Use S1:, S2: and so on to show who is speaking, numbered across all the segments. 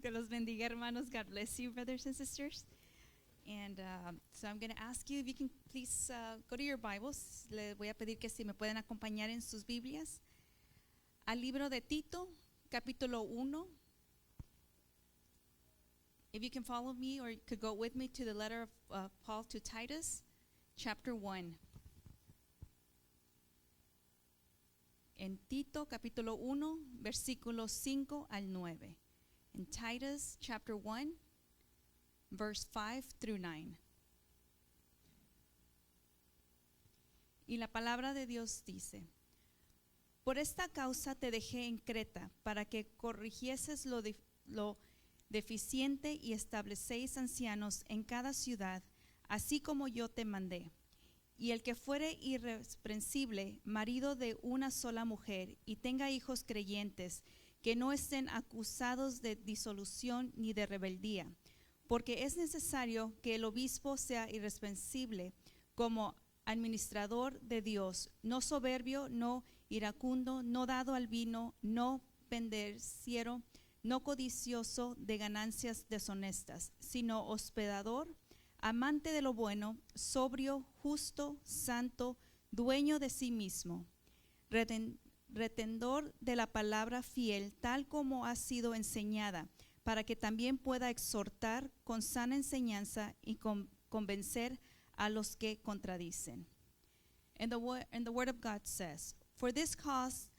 S1: Que los bendiga, hermanos. God bless you, brothers and sisters. And so I'm going to ask you if you can please go to your Bibles. Les voy a pedir que si me pueden acompañar en sus Biblias al libro de Tito, capítulo 1. If you can follow me or you could go with me to the letter of Paul to Titus, chapter 1. En Tito, capítulo 1, versículos 5 al 9. In Titus, chapter 1, verse 5 through 9. Y la palabra de Dios dice: Por esta causa te dejé en Creta, para que corrigieses lo deficiente y establecéis ancianos en cada ciudad, así como yo te mandé. Y el que fuere irreprensible, marido de una sola mujer, y tenga hijos creyentes, que no estén acusados de disolución ni de rebeldía, porque es necesario que el obispo sea irreprensible como administrador de Dios, no soberbio, no iracundo, no dado al vino, no pendenciero, no codicioso de ganancias deshonestas, sino hospedador, amante de lo bueno, sobrio, justo, santo, dueño de sí mismo, retentor de la palabra fiel, tal como ha sido enseñada, para que también pueda exhortar con sana enseñanza y convencer a los que contradicen. And the word of God says, For this cause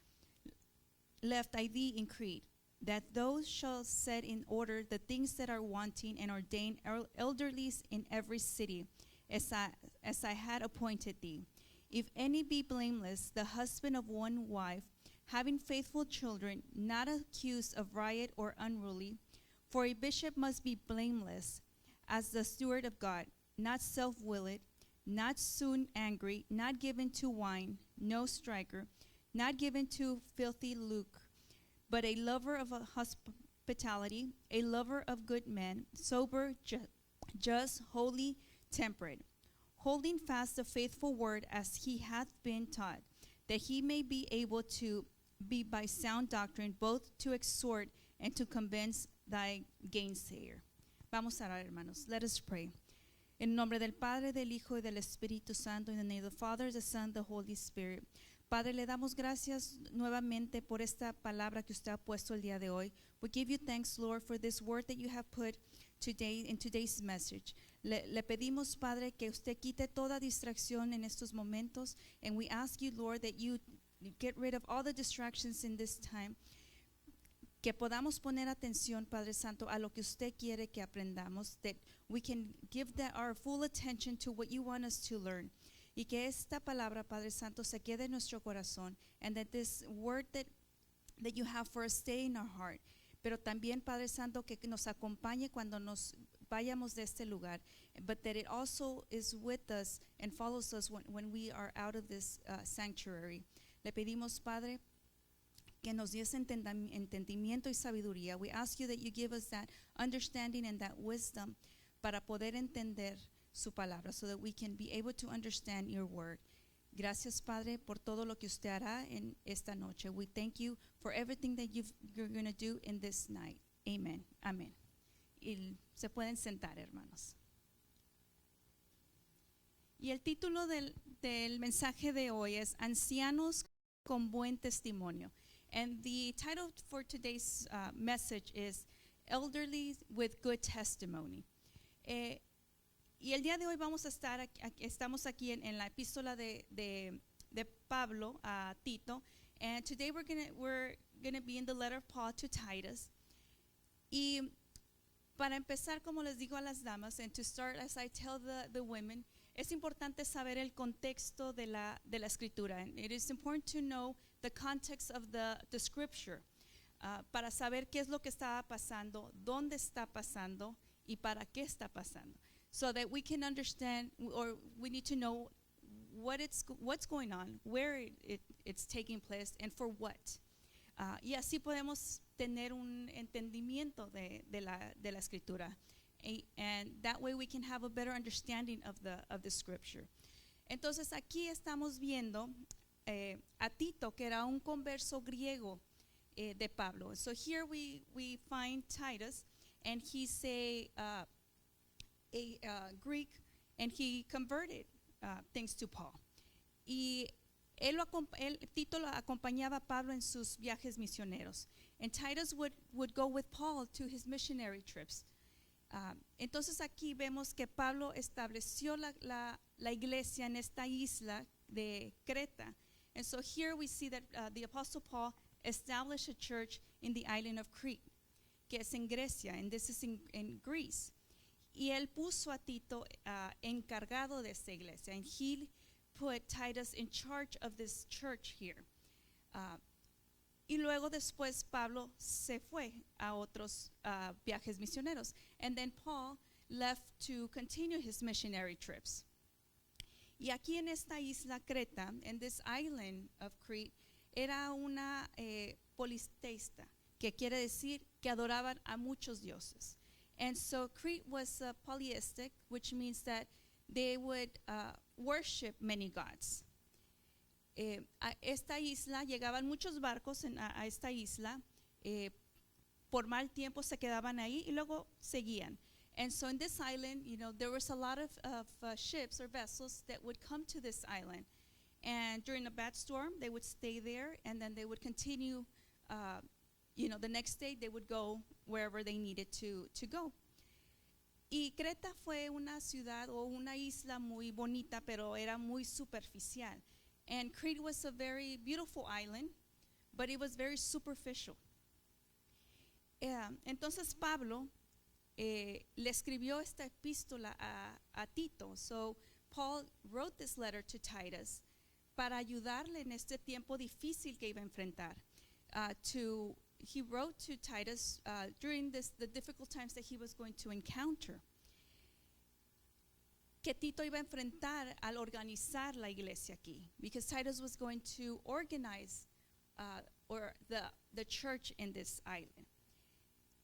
S1: left I thee in Crete, that those shall set in order the things that are wanting, and ordain elderlies in every city, as I had appointed thee. If any be blameless, the husband of one wife, having faithful children, not accused of riot or unruly, for a bishop must be blameless, as the steward of God, not self-willed, not soon angry, not given to wine, no striker, not given to filthy lucre, but a lover of hospitality, a lover of good men, sober, just, holy, temperate, holding fast the faithful word as he hath been taught, that he may be able to be by sound doctrine both to exhort and to convince thy gainsayer. Vamos a orar, hermanos. Let us pray. En nombre del Padre, del Hijo y del Espíritu Santo, in the name of the Father, the Son, the Holy Spirit. Padre, le damos gracias nuevamente por esta palabra que usted ha puesto el día de hoy. We give you thanks, Lord, for this word that you have put today in today's message. Le pedimos, Padre, que usted quite toda distracción en estos momentos, and we ask you, Lord, that you get rid of all the distractions in this time. Que podamos poner atención, Padre Santo, a lo que usted quiere que aprendamos, that we can give our full attention to what you want us to learn. Y que esta palabra, Padre Santo, se quede en nuestro corazón, and that this word that you have for us stay in our heart. Pero también, Padre Santo, que nos acompañe cuando nos vayamos de este lugar, but that it also is with us and follows us when we are out of this sanctuary. Le pedimos, Padre, que nos des entendimiento y sabiduría. We ask you that you give us that understanding and that wisdom para poder entender su palabra, so that we can be able to understand your word. Gracias, Padre, por todo lo que usted hará en esta noche. We thank you for everything that you're going to do in this night. Amen. Amén. Y se pueden sentar, hermanos. Y el título del mensaje de hoy es Ancianos con buen testimonio. And the title for today's message is Elderly with Good Testimony. Y el día de hoy vamos a estar estamos aquí en la epístola de Pablo a Tito, and today we're gonna be in the letter of Paul to Titus. Y para empezar, como les digo a las damas, and to start as I tell the women, es importante saber el contexto de la escritura. And it is important to know the context of the scripture, para saber qué es lo que está pasando, dónde está pasando y para qué está pasando. So that we can understand, or we need to know what's going on, where it's taking place, and for what. Y así podemos tener un entendimiento de la escritura. And that way we can have a better understanding of the scripture. Entonces aquí estamos viendo a Tito, que era un converso griego de Pablo. So here we find Titus, and he's a Greek, and he converted things to Paul. Y Tito lo acompañaba a Pablo en sus viajes misioneros. And Titus would go with Paul to his missionary trips. Entonces aquí vemos que Pablo estableció la iglesia en esta isla de Creta. And so here we see that the Apostle Paul established a church in the island of Crete, que es en Grecia, and this is in Greece. Y él puso a Tito encargado de esta iglesia, and he put Titus in charge of this church here. Y luego después Pablo se fue a otros viajes misioneros. And then Paul left to continue his missionary trips. Y aquí en esta isla Creta, in this island of Crete, era una politeísta, que quiere decir que adoraban a muchos dioses. And so Crete was polytheistic, which means that they would worship many gods. A esta isla llegaban muchos barcos a esta isla, por mal tiempo se quedaban ahí y luego seguían. And so in this island, there was a lot of ships or vessels that would come to this island. And during a bad storm, they would stay there, and then they would continue, the next day they would go wherever they needed to go. Y Creta fue una ciudad o una isla muy bonita, pero era muy superficial. And Crete was a very beautiful island, but it was very superficial. Entonces Pablo le escribió esta epístola a Tito. So Paul wrote this letter to Titus para ayudarle en este tiempo difícil que iba a enfrentar. He wrote to Titus during the difficult times that he was going to encounter, que Tito iba a enfrentar al organizar la iglesia aquí, because Titus was going to organize the church in this island.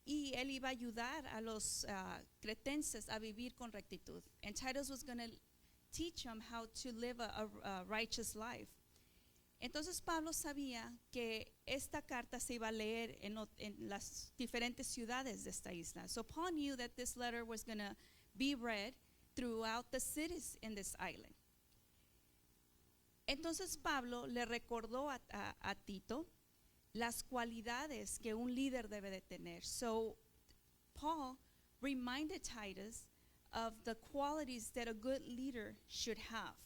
S1: Y él iba a ayudar a los cretenses a vivir con rectitud. And Titus was going to teach them how to live a righteous life. Entonces Pablo sabía que esta carta se iba a leer en las diferentes ciudades de esta isla. So Paul knew that this letter was going to be read throughout the cities in this island. Entonces Pablo le recordó a Tito las cualidades que un líder debe de tener. So Paul reminded Titus of the qualities that a good leader should have.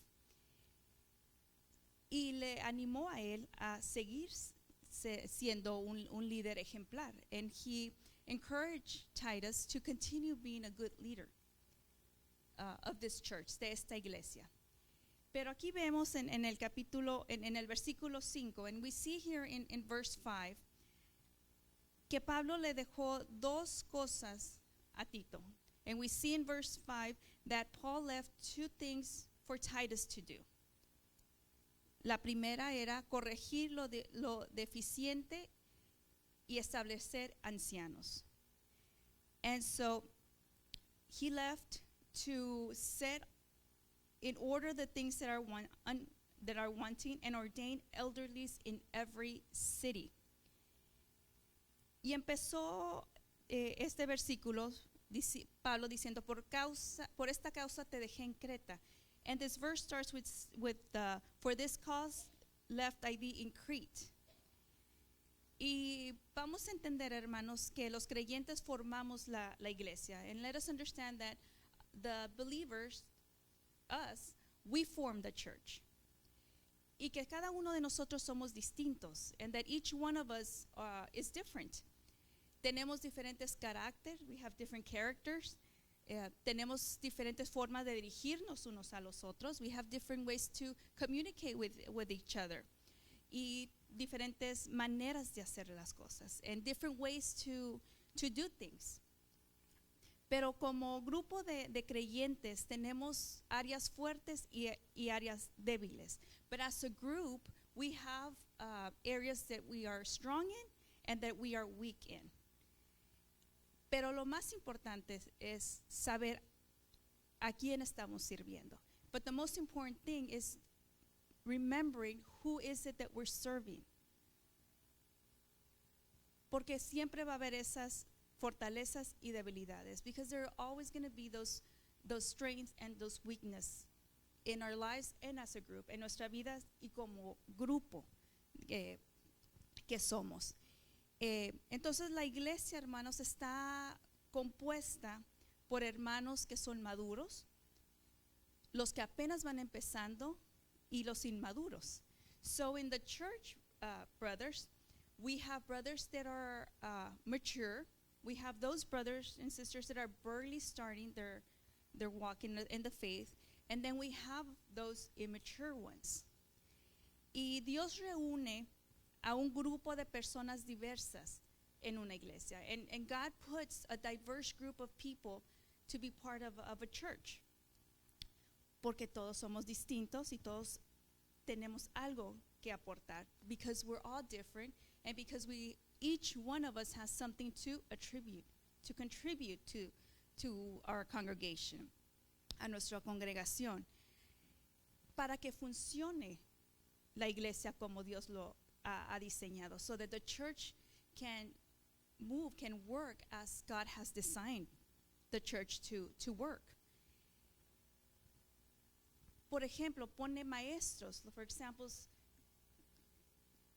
S1: Y le animó a él a seguir siendo un líder ejemplar. And he encouraged Titus to continue being a good leader of this church, de esta iglesia. Pero aquí vemos en el capítulo, en el versículo 5, and we see here in verse 5, que Pablo le dejó dos cosas a Tito. And we see in verse 5 that Paul left two things for Titus to do. La primera era corregir lo deficiente y establecer ancianos. And so he left to set in order the things that are wanting and ordain elderlies in every city. Y empezó este versículo Pablo diciendo, por esta causa te dejé en Creta. And this verse starts with for this cause left I thee in Crete. Y vamos a entender, hermanos, que los creyentes formamos la iglesia. And let us understand that the believers, us, we form the church. Y que cada uno de nosotros somos distintos, and that each one of us is different. Tenemos diferentes caracteres, we have different characters. Tenemos diferentes formas de dirigirnos unos a los otros. We have different ways to communicate with each other. Y diferentes maneras de hacer las cosas. And different ways to do things. Pero como grupo de creyentes tenemos áreas fuertes y áreas débiles. But as a group, we have areas that we are strong in and that we are weak in. Pero lo más importante es saber a quién estamos sirviendo. But the most important thing is remembering who is it that we're serving. Porque siempre va a haber esas fortalezas y debilidades, because there are always going to be those strengths and those weaknesses in our lives and as a group, en nuestra vida y como grupo que somos. Entonces la iglesia, hermanos, está compuesta por hermanos que son maduros, los que apenas van empezando y los inmaduros. So in the church, brothers, we have brothers that are mature. We have those brothers and sisters that are barely starting their walk in the faith. And then we have those immature ones. Y Dios reúne a un grupo de personas diversas en una iglesia. And God puts a diverse group of people to be part of a church. Porque todos somos distintos y todos tenemos algo que aportar. Because we're all different and because each one of us has something to contribute to our congregation, a nuestra congregación, para que funcione la iglesia como Dios lo ha diseñado, so that the church can work as God has designed the church to work. Por ejemplo, pone maestros. For example,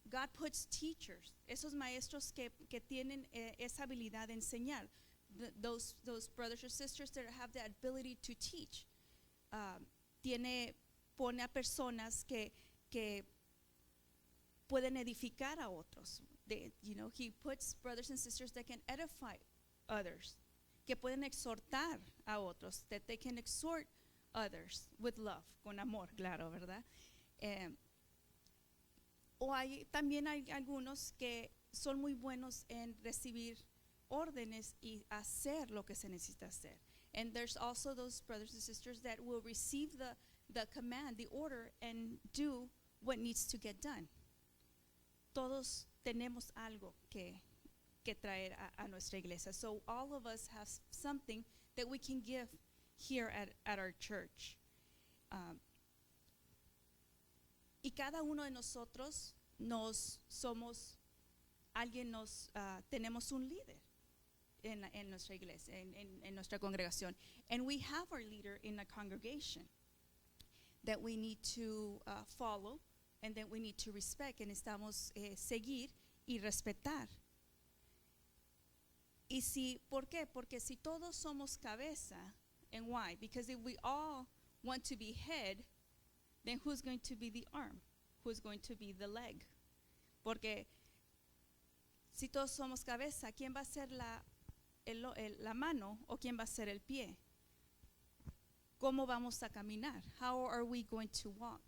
S1: God puts teachers, esos maestros que tienen esa habilidad de enseñar, those brothers or sisters that have the ability to teach. Pone a personas que pueden edificar a otros. He puts brothers and sisters that can edify others, que pueden exhortar a otros, that they can exhort others with love, con amor, claro, ¿verdad? También hay algunos que son muy buenos en recibir órdenes y hacer lo que se necesita hacer. And there's also those brothers and sisters that will receive the command, the order, and do what needs to get done. Todos tenemos algo que traer a nuestra iglesia. So all of us have something that we can give here at our church. Y cada uno de nosotros tenemos un líder en nuestra iglesia, en nuestra congregación. And we have our leader in the congregation that we need to follow and that we need to respect. And necesitamos seguir y respetar. ¿Por qué? Porque si todos somos cabeza, and why? Because if we all want to be head, then who's going to be the arm? Who's going to be the leg? Porque si todos somos cabeza, ¿quién va a ser la mano o quién va a ser el pie? ¿Cómo vamos a caminar? How are we going to walk?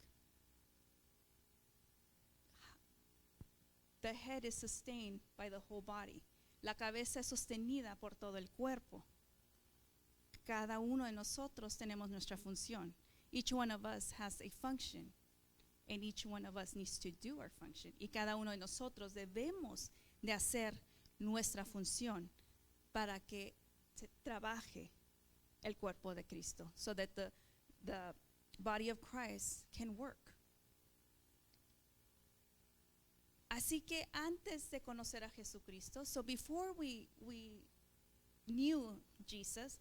S1: The head is sustained by the whole body. La cabeza es sostenida por todo el cuerpo. Cada uno de nosotros tenemos nuestra función. Each one of us has a function, and each one of us needs to do our function. Y cada uno de nosotros debemos de hacer nuestra función para que se trabaje el cuerpo de Cristo, so that the body of Christ can work. Así que antes de conocer a Jesucristo, so before we knew Jesus,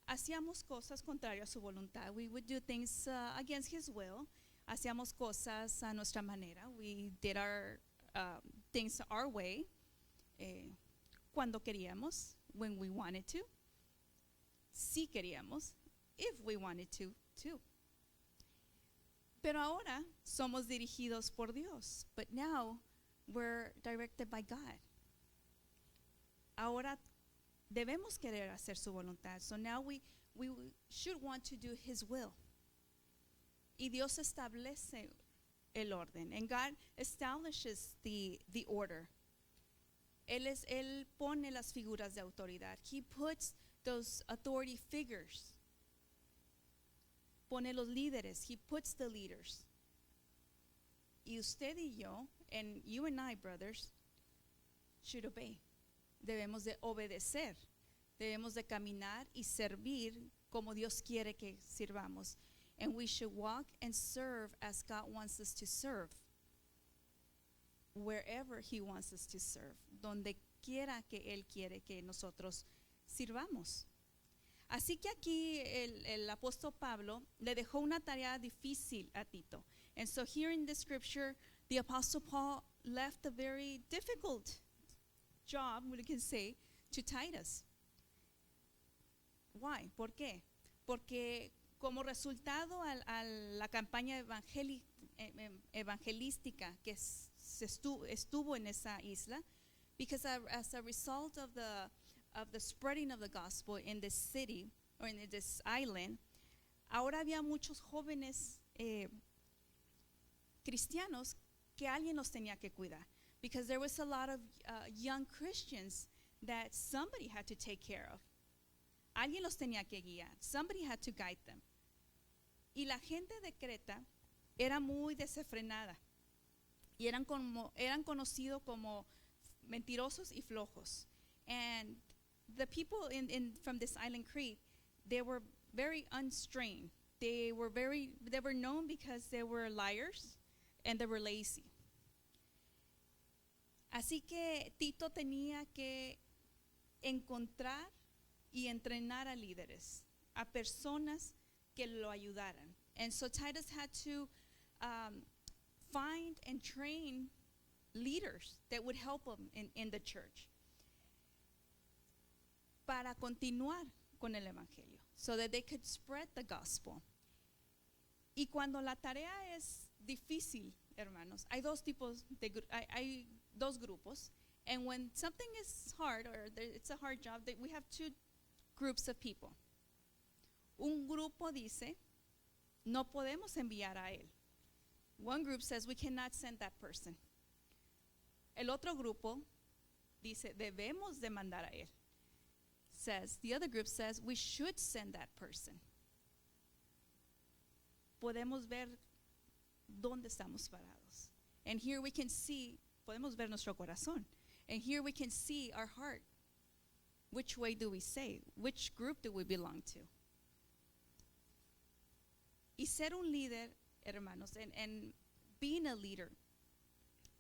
S1: hacíamos cosas contrarias a su voluntad. We would do things against his will. Hacíamos cosas a nuestra manera. We did our things our way, cuando queríamos, when we wanted to. Si queríamos, if we wanted to, too. Pero ahora somos dirigidos por Dios. But now we're directed by God. Ahora debemos querer hacer su voluntad. So now we should want to do his will. Y Dios establece el orden. And God establishes the order. Él pone las figuras de autoridad. He puts those authority figures. Pone los líderes. He puts the leaders. Y usted y yo, and you and I, brothers, should obey. Debemos de obedecer. Debemos de caminar y servir como Dios quiere que sirvamos. And we should walk and serve as God wants us to serve. Wherever he wants us to serve. Donde quiera que Él quiere que nosotros sirvamos. Así que aquí el apóstol Pablo le dejó una tarea difícil a Tito. And so here in the scripture, the apostle Paul left a very difficult job, we can say, to Titus. Why? ¿Por qué? Porque como resultado a la campaña evangelística que estuvo en esa isla, because as a result of the spreading of the gospel in this city or in this island, ahora había muchos jóvenes cristianos que alguien los tenía que cuidar, because there was a lot of young Christians that somebody had to take care of. Alguien los tenía que guiar. Somebody had to guide them. Y la gente de Creta era muy desenfrenada y eran conocidos como mentirosos y flojos. And the people from this island Crete, they were very unstrained. They were known because they were liars and they were lazy. Así que Tito tenía que encontrar y entrenar a líderes, a personas que lo ayudaran. And so Titus had to find and train leaders that would help him in the church para continuar con el evangelio, so that they could spread the gospel. Y cuando la tarea es difícil, hermanos, hay dos grupos. And when something is hard, or it's a hard job, we have two groups of people. Un grupo dice, no podemos enviar a él. One group says, we cannot send that person. El otro grupo dice, debemos de mandar a él. The other group says, we should send that person. Podemos ver dónde estamos parados. And here we can see, podemos ver nuestro corazón. And here we can see our heart. Which way do we say? Which group do we belong to? Y ser un líder, hermanos, and being a leader,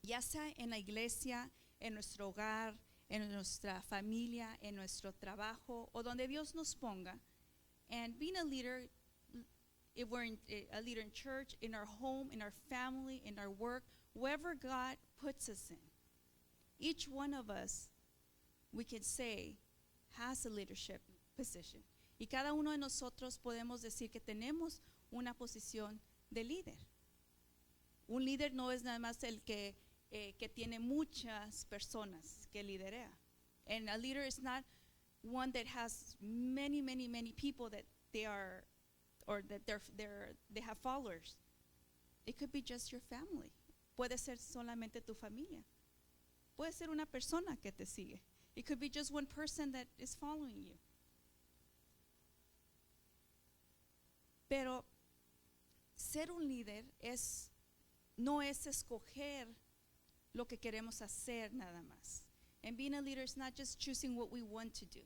S1: ya sea en la iglesia, en nuestro hogar, en nuestra familia, en nuestro trabajo, o donde Dios nos ponga, and being a leader, if we're a leader in church, in our home, in our family, in our work, wherever God puts us in, each one of us, we can say, has a leadership position. Y cada uno de nosotros podemos decir que tenemos una posición de líder. Un líder no es nada más el que tiene muchas personas que liderea. And a leader is not one that has many people that they are, or that they have followers. It could be just your family. Puede ser solamente tu familia. Puede ser una persona que te sigue. It could be just one person that is following you. Pero ser un líder no es escoger lo que queremos hacer nada más. And being a leader is not just choosing what we want to do.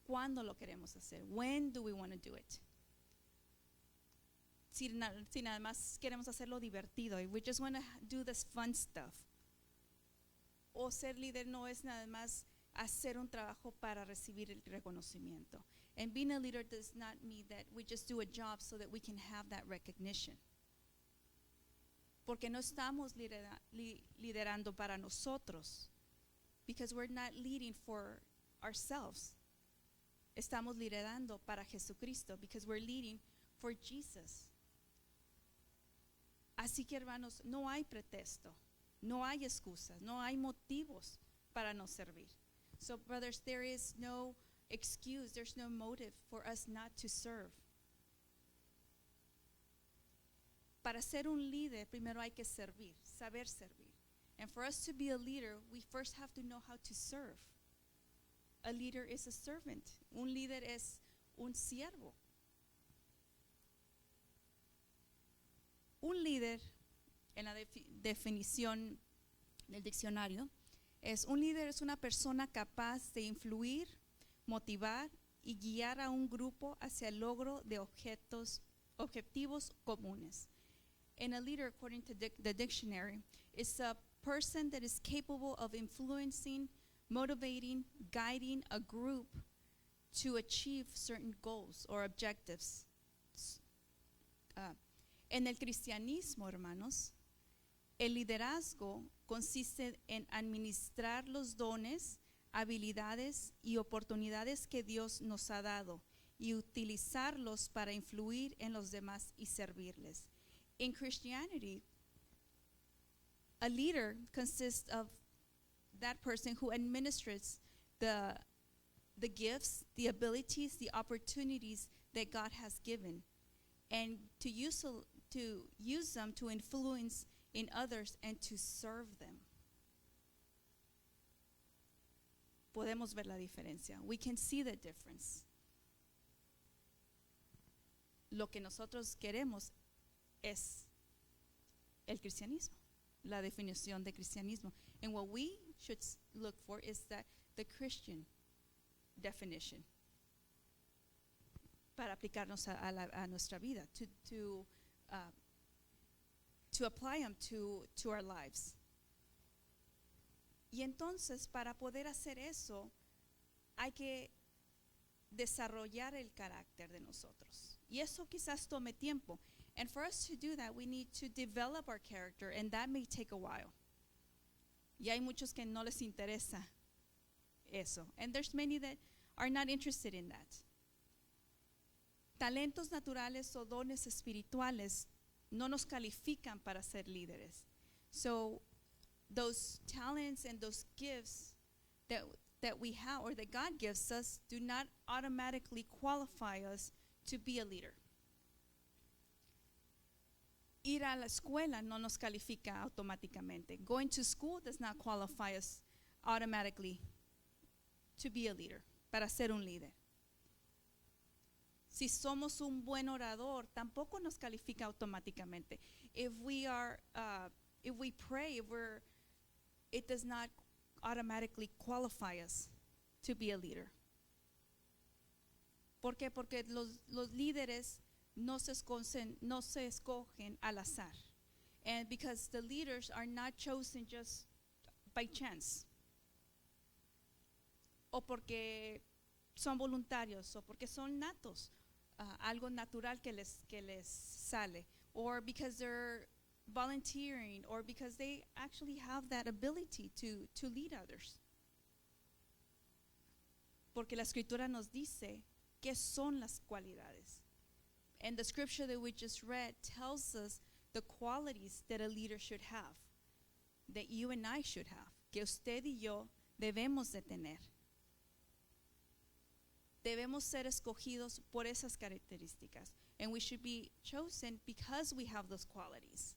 S1: ¿Cuándo lo queremos hacer? When do we want to do it? Si nada más queremos hacerlo divertido, if we just want to do this fun stuff. O ser líder no es nada más hacer un trabajo para recibir el reconocimiento. And being a leader does not mean that we just do a job so that we can have that recognition. Porque no estamos liderando para nosotros. Because we're not leading for ourselves. Estamos liderando para Jesucristo. Because we're leading for Jesus. Así que, hermanos, no hay pretexto. No hay excusas. No hay motivos para no servir. So, brothers, there is no excuse. There's no motive for us not to serve. Para ser un líder, primero hay que servir, saber servir. And for us to be a leader, we first have to know how to serve. A leader is a servant. Un líder es un siervo. Un líder, en la definición del diccionario, un líder es una persona capaz de influir, motivar y guiar a un grupo hacia el logro de objetivos comunes. And a leader, according to the dictionary, is a person that is capable of influencing, motivating, guiding a group to achieve certain goals or objectives. En el cristianismo, hermanos, el liderazgo consiste en administrar los dones, habilidades y oportunidades que Dios nos ha dado y utilizarlos para influir en los demás y servirles. In Christianity, a leader consists of that person who administers the gifts, the abilities, the opportunities that God has given, and to use them to influence in others and to serve them. Podemos ver la diferencia. We can see the difference. Lo que nosotros queremos es el cristianismo, la definición de cristianismo. And what we should look for is that the Christian definition para aplicarnos a nuestra vida, to apply them to our lives. Y entonces, para poder hacer eso, hay que desarrollar el carácter de nosotros. Y eso quizás tome tiempo. And for us to do that, we need to develop our character, and that may take a while. Y hay muchos que no les interesa eso. And there's many that are not interested in that. Talentos naturales o dones espirituales no nos califican para ser líderes. So those talents and those gifts that we have or that God gives us do not automatically qualify us to be a leader. Ir a la escuela no nos califica automáticamente. Going to school does not qualify us automatically to be a leader, para ser un líder. Si somos un buen orador, tampoco nos califica automáticamente. If we pray, it does not automatically qualify us to be a leader. ¿Por qué? Porque los líderes no se escogen al azar. And because the leaders are not chosen just by chance. O porque son voluntarios, o porque son natos. Algo natural que les sale, or because they're volunteering, or because they actually have that ability to lead others. Porque la escritura nos dice qué son las cualidades. And the scripture that we just read tells us the qualities that a leader should have, that you and I should have, que usted y yo debemos de tener. Debemos ser escogidos por esas características. And we should be chosen because we have those qualities.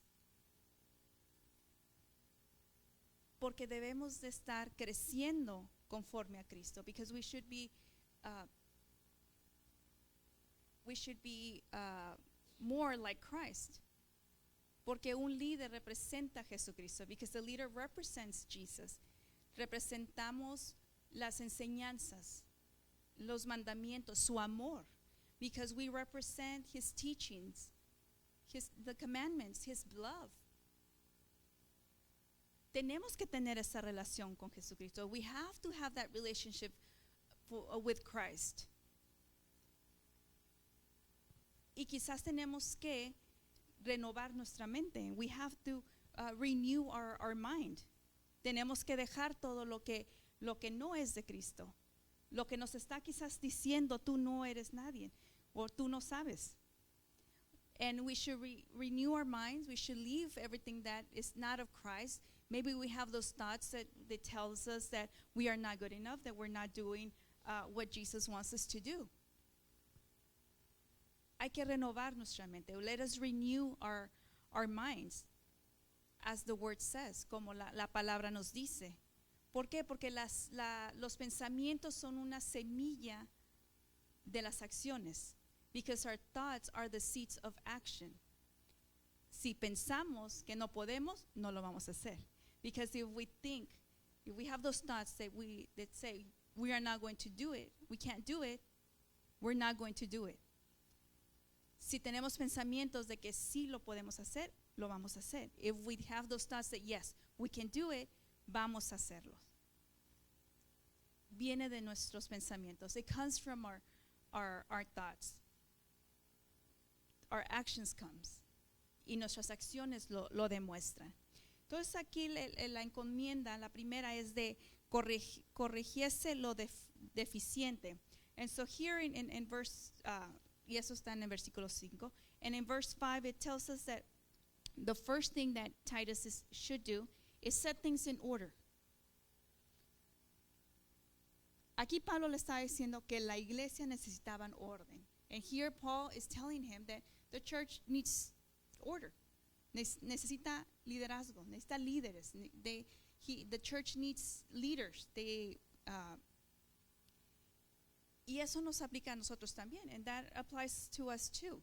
S1: Porque debemos de estar creciendo conforme a Cristo. Because we should be more like Christ. Porque un líder representa a Jesucristo. Because the leader represents Jesus. Representamos las enseñanzas, los mandamientos, su amor, because we represent his teachings, the commandments, his love. Tenemos que tener esa relación con Jesucristo. We have to have that relationship with Christ. Y quizás tenemos que renovar nuestra mente. We have to renew our mind. Tenemos que dejar todo lo que no es de Cristo. Lo que nos está quizás diciendo, tú no eres nadie, o tú no sabes. And we should renew our minds. We should leave everything that is not of Christ. Maybe we have those thoughts that tells us that we are not good enough, that we're not doing what Jesus wants us to do. Hay que renovar nuestra mente. Let us renew our minds, as the word says, como la palabra nos dice. ¿Por qué? Porque los pensamientos son una semilla de las acciones. Because our thoughts are the seeds of action. Si pensamos que no podemos, no lo vamos a hacer. Because if we have those thoughts that say we are not going to do it, we can't do it, we're not going to do it. Si tenemos pensamientos de que sí lo podemos hacer, lo vamos a hacer. If we have those thoughts that yes, we can do it, vamos a hacerlo. Viene de nuestros pensamientos. It comes from our thoughts. Our actions comes. Y nuestras acciones lo demuestran. Entonces aquí la encomienda, la primera es de corrigiese lo deficiente. And so here in verse, y eso está en el versículo 5, and in verse 5 it tells us that the first thing that Titus should do is set things in order. Aquí Pablo le está diciendo que la iglesia necesitaban orden. And here Paul is telling him that the church needs order. Necesita liderazgo, necesita líderes. The church needs leaders. Y eso nos aplica a nosotros también. And that applies to us too.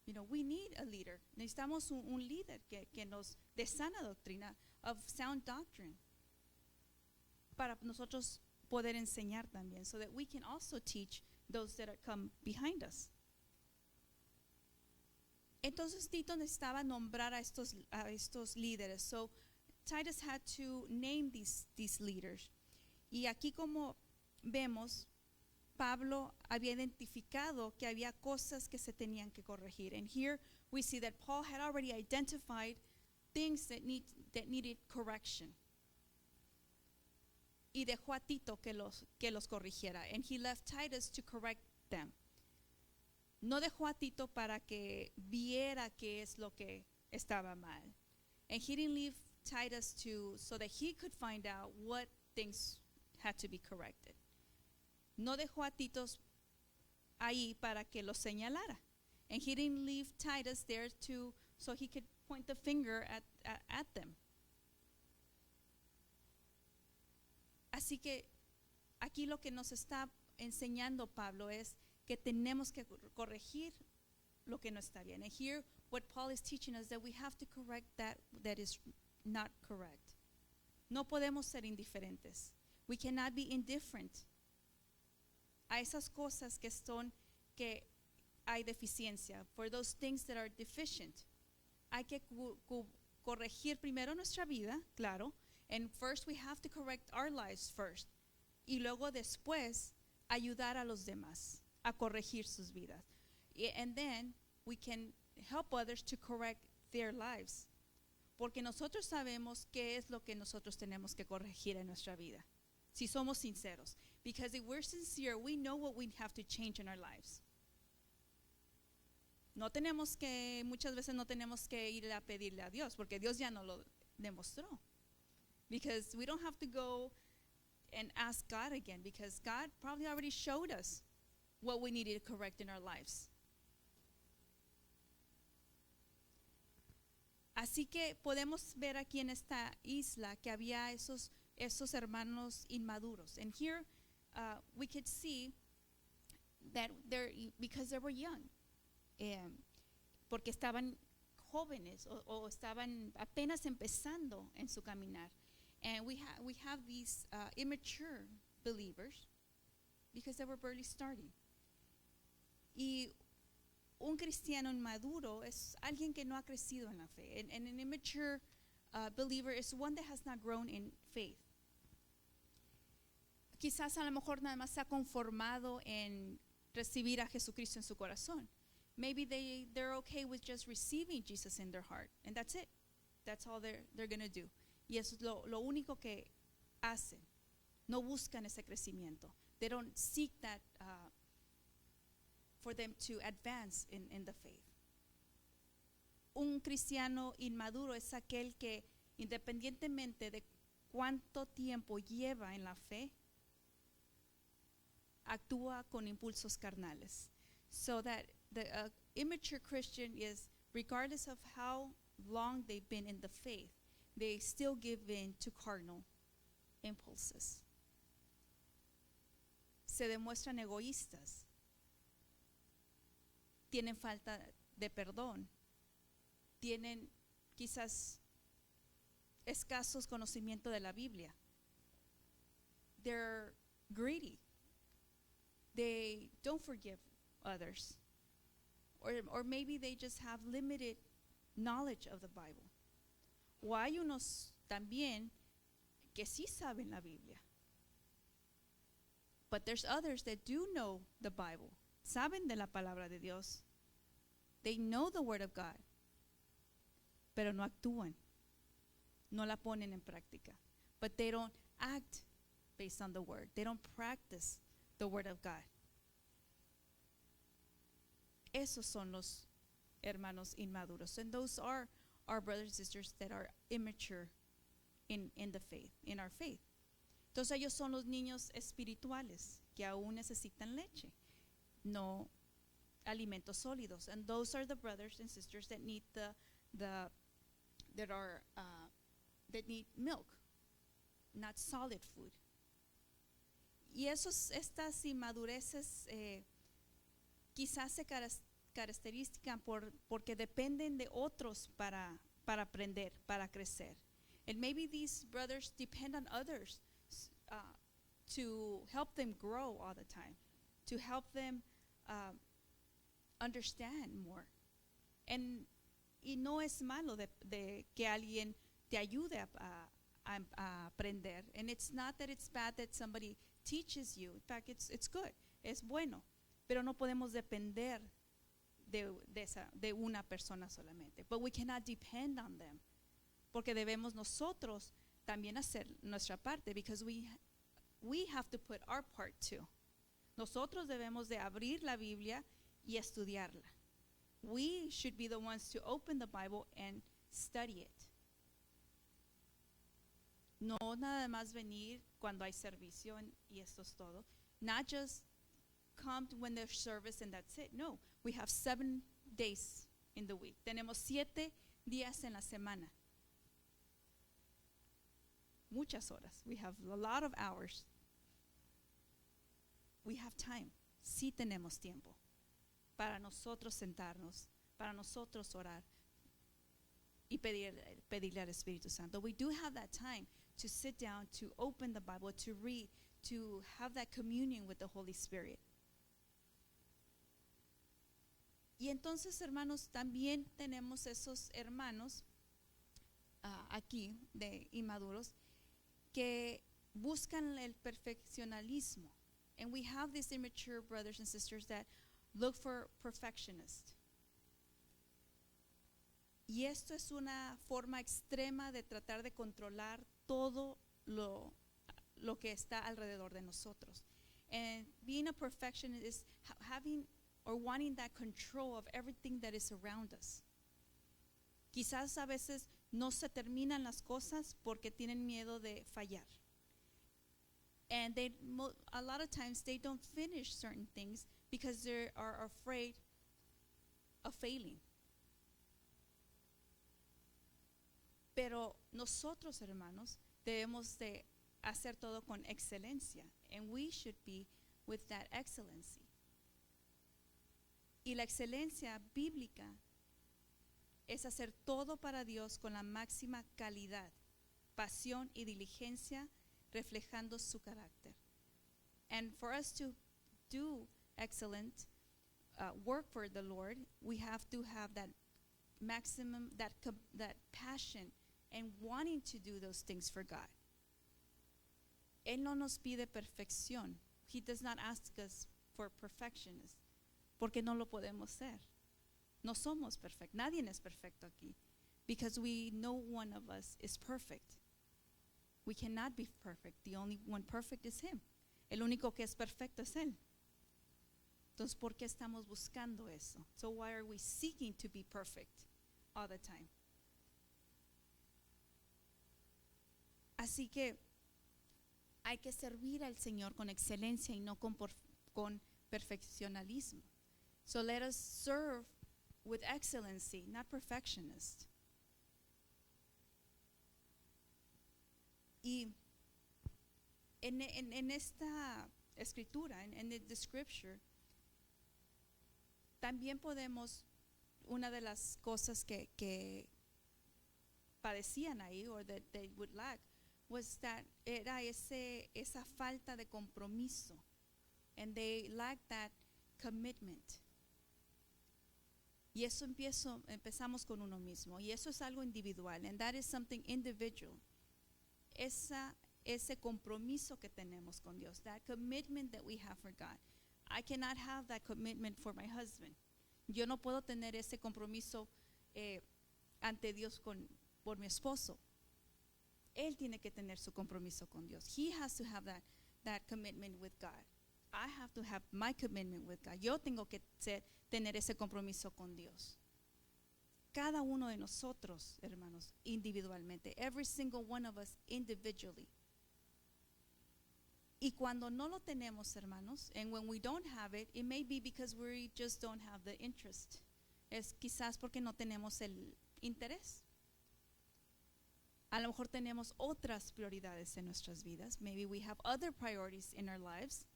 S1: You know, we need a leader. Necesitamos un líder que nos dé sana doctrina, of sound doctrine, para nosotros poder enseñar también, so that we can also teach those that come behind us. Entonces Tito necesitaba nombrar a estos líderes. So Titus had to name these leaders. Y aquí, como vemos, Pablo había identificado que había cosas que se tenían que corregir. And here we see that Paul had already identified things that needed correction. Y dejó a Tito que los corrigiera. And he left Titus to correct them. No dejó a Tito para que viera qué es lo que estaba mal. And he didn't leave Titus so that he could find out what things had to be corrected. No dejó a Tito ahí para que los señalara. And he didn't leave Titus there so he could point the finger at them. Así que aquí lo que nos está enseñando Pablo es que tenemos que corregir lo que no está bien. And here what Paul is teaching us, that we have to correct that is not correct. No podemos ser indiferentes. We cannot be indifferent a esas cosas que hay deficiencia. For those things that are deficient. Hay que corregir primero nuestra vida, claro. And first we have to correct our lives first. Y luego después ayudar a los demás a corregir sus vidas. And then we can help others to correct their lives. Porque nosotros sabemos qué es lo que nosotros tenemos que corregir en nuestra vida. Si somos sinceros. Because if we're sincere, we know what we have to change in our lives. Muchas veces no tenemos que ir a pedirle a Dios, porque Dios ya nos lo demostró. Because we don't have to go and ask God again, because God probably already showed us what we needed to correct in our lives. Así que podemos ver aquí en esta isla que había esos hermanos inmaduros. And here we could see that because they were young, porque estaban jóvenes o estaban apenas empezando en su caminar. And we have these immature believers because they were barely starting. Y un cristiano inmaduro es alguien que no ha crecido en la fe. And an immature believer is one that has not grown in faith. Quizás a lo mejor nada más se ha conformado en recibir a Jesucristo en su corazón. Maybe they're okay with just receiving Jesus in their heart, and that's it. That's all they're going to do. Y eso es lo único que hacen. No buscan ese crecimiento. They don't seek that for them to advance in the faith. Un cristiano inmaduro es aquel que, independientemente de cuánto tiempo lleva en la fe, actúa con impulsos carnales. So that the immature Christian is, regardless of how long they've been in the faith, they still give in to carnal impulses. Se demuestran egoístas. Tienen falta de perdón. Tienen quizás escasos conocimiento de la Biblia. They're greedy. They don't forgive others. Or maybe they just have limited knowledge of the Bible. O hay unos también que sí saben la Biblia. But there's others that do know the Bible. Saben de la palabra de Dios. They know the Word of God. Pero no actúan. No la ponen en práctica. But they don't act based on the Word. They don't practice the Word of God. Esos son los hermanos inmaduros. And those are our brothers and sisters that are immature in the faith, in our faith. Entonces ellos son los niños espirituales que aún necesitan leche, no alimentos sólidos. And those are the brothers and sisters that need that need milk, not solid food. Y estas inmadureces quizás se caracterizan porque dependen de otros para aprender, para crecer. And maybe these brothers depend on others to help them grow all the time, to help them understand more. Y no es malo de que alguien te ayude a aprender. And it's not that it's bad that somebody teaches you. In fact, it's good. Es bueno. Pero no podemos depender de una persona solamente. But we cannot depend on them. Porque debemos nosotros también hacer nuestra parte. Because we have to put our part too. Nosotros debemos de abrir la Biblia y estudiarla. We should be the ones to open the Bible and study it. No nada más venir cuando hay servicio y esto es todo. Not just come when there's service and that's it. No, we have 7 days in the week. Tenemos 7 días en la semana. Muchas horas. We have a lot of hours. We have time. Sí tenemos tiempo para nosotros sentarnos, para nosotros orar y pedirle al Espíritu Santo. We do have that time to sit down, to open the Bible, to read, to have that communion with the Holy Spirit. Y entonces, hermanos, también tenemos esos hermanos aquí de inmaduros que buscan el perfeccionalismo. And we have these immature brothers and sisters that look for perfectionists. Y esto es una forma extrema de tratar de controlar todo lo que está alrededor de nosotros. And being a perfectionist is having or wanting that control of everything that is around us. Quizás a veces no se terminan las cosas porque tienen miedo de fallar. And a lot of times they don't finish certain things because they are afraid of failing. Pero nosotros, hermanos, debemos de hacer todo con excelencia. And we should be with that excellency. Y la excelencia bíblica es hacer todo para Dios con la máxima calidad, pasión y diligencia, reflejando su carácter. And for us to do excellent work for the Lord, we have to have that maximum, that passion and wanting to do those things for God. Él no nos pide perfección. He does not ask us for perfectionism, porque no lo podemos ser. No somos perfectos. Nadie es perfecto aquí, because no one of us is perfect. We cannot be perfect. The only one perfect is Him. El único que es perfecto es Él. Entonces, ¿por qué estamos buscando eso? So why are we seeking to be perfect all the time? Así que hay que servir al Señor con excelencia y no con perfeccionalismo. So let us serve with excellency, not perfectionist. Y en esta escritura, en the scripture, también podemos, una de las cosas que padecían ahí, or that they would lack, was that era esa falta de compromiso. And they lacked that commitment. Y eso empezamos con uno mismo. Y eso es algo individual. And that is something individual. ese compromiso que tenemos con Dios, that commitment that we have for God. I cannot have that commitment for my husband. Yo no puedo tener ese compromiso ante Dios por mi esposo. Él tiene que tener su compromiso con Dios. He has to have that commitment with God. I have to have my commitment with God. Yo tengo que tener ese compromiso con Dios. Cada uno de nosotros, hermanos, individualmente. Every single one of us individually. Y cuando no lo tenemos, hermanos, and when we don't have it, it may be because we just don't have the interest. Es quizás porque no tenemos el interés. A lo mejor tenemos otras prioridades en nuestras vidas. Maybe we have other priorities in our lives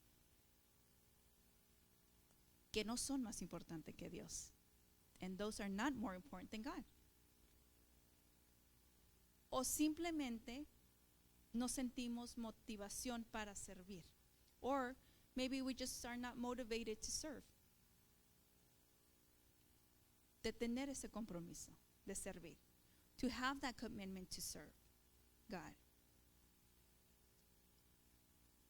S1: que no son más importantes que Dios. And those are not more important than God. O simplemente no sentimos motivación para servir. Or maybe we just are not motivated to serve. De tener ese compromiso de servir. To have that commitment to serve God.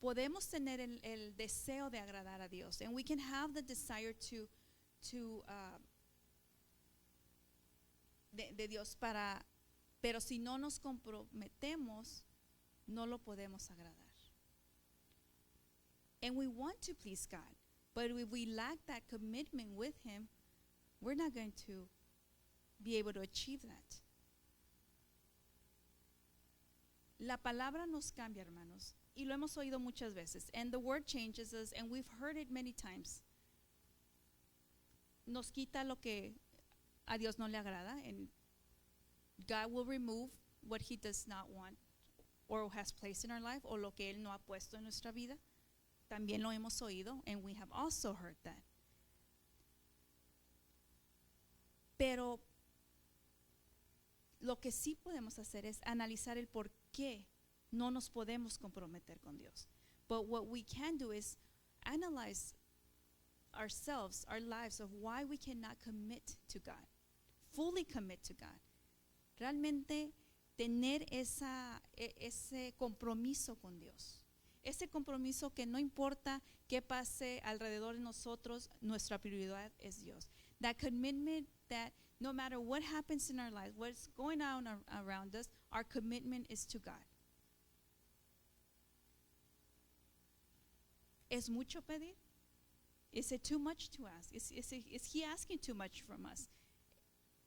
S1: Podemos tener el deseo de agradar a Dios. And we can have the desire de Dios pero si no nos comprometemos, no lo podemos agradar. And we want to please God, but if we lack that commitment with Him, we're not going to be able to achieve that. La palabra nos cambia, hermanos, y lo hemos oído muchas veces. And the word changes us, and we've heard it many times. Nos quita lo que a Dios no le agrada, and God will remove what He does not want or has placed in our life, o lo que Él no ha puesto en nuestra vida. También lo hemos oído, and we have also heard that. Pero lo que sí podemos hacer es analizar el por qué no nos podemos comprometer con Dios. But what we can do is analyze ourselves, our lives, of why we cannot commit to God, fully commit to God. Realmente tener ese compromiso con Dios. Ese compromiso que no importa qué pase alrededor de nosotros, nuestra prioridad es Dios. That commitment that no matter what happens in our lives, what's going on around us, our commitment is to God. ¿Es mucho pedir? Is it too much to ask? Is He asking too much from us?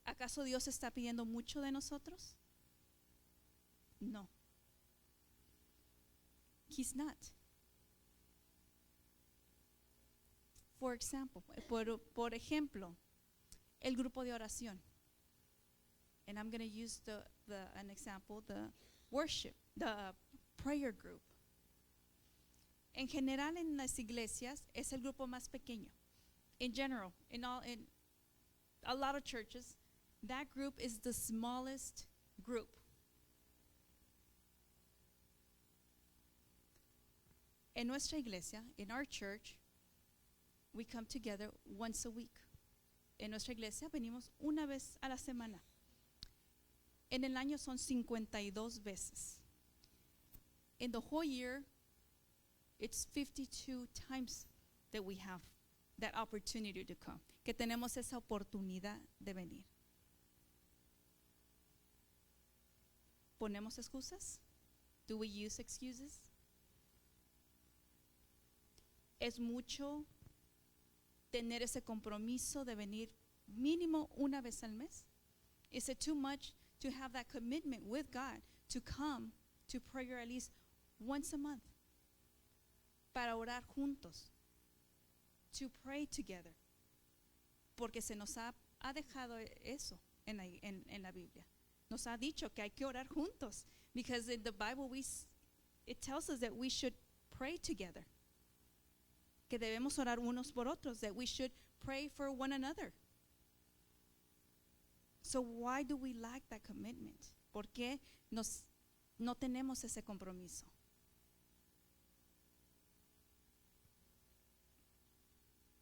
S1: ¿Acaso Dios está pidiendo mucho de nosotros? No. He's not. For example, por ejemplo, el grupo de oración. And I'm going to use an example, the worship, the prayer group. En general en las iglesias es el grupo más pequeño. In general, in a lot of churches, that group is the smallest group. En nuestra iglesia, in our church, we come together once a week. En nuestra iglesia venimos una vez a la semana. En el año son 52 veces. In the whole year, it's 52 times that we have that opportunity to come, que tenemos esa oportunidad de venir. ¿Ponemos excusas? Do we use excuses? ¿Es mucho tener ese compromiso de venir mínimo una vez al mes? Is it too much to have that commitment with God to come to prayer at least once a month? Para orar juntos. To pray together. Porque se nos ha dejado eso en la Biblia. Nos ha dicho que hay que orar juntos. Because in the Bible it tells us that we should pray together. Que debemos orar unos por otros. That we should pray for one another. So why do we lack that commitment? ¿Por qué no tenemos ese compromiso?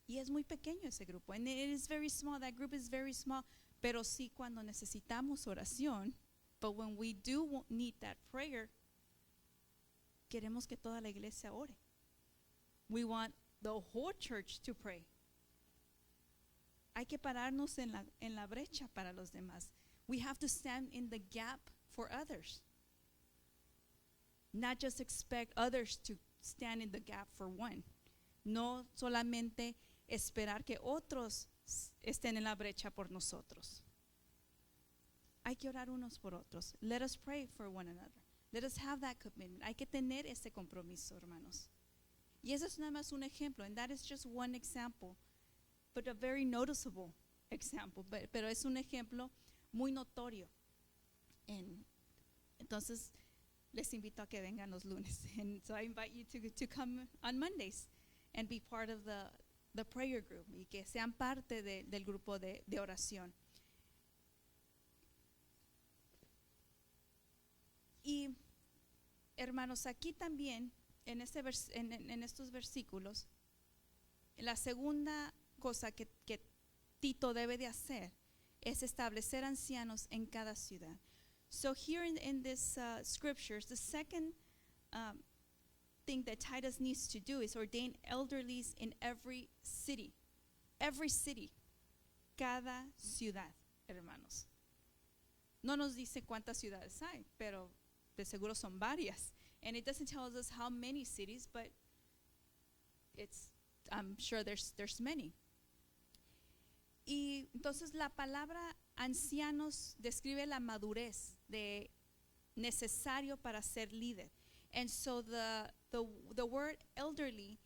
S1: Y es muy pequeño ese grupo. And it is very small. That group is very small. Pero sí cuando necesitamos oración, but when we do need that prayer, queremos que toda la iglesia ore. We want the whole church to pray. Hay que pararnos en la brecha para los demás. We have to stand in the gap for others. Not just expect others to stand in the gap for one. No solamente esperar que otros estén en la brecha por nosotros. Hay que orar unos por otros. Let us pray for one another. Let us have that commitment. Hay que tener ese compromiso, hermanos. Y eso es nada más un ejemplo. And that is just one example. But a very noticeable example. Pero es un ejemplo muy notorio. Entonces, les invito a que vengan los lunes. And so I invite you to come on Mondays and be part of the prayer group. Y que sean parte del grupo de oración. Y hermanos, aquí también en estos versículos, la segunda cosa que Tito debe de hacer es establecer ancianos en cada ciudad. So here in this scriptures, the second thing that Titus needs to do is ordain elderlies in every city. Every city. Cada ciudad, hermanos. No nos dice cuántas ciudades hay, pero de seguro son varias. And it doesn't tell us how many cities, but I'm sure there's many. Y entonces la palabra ancianos describe la madurez de necesario para ser líder. And so the word elderly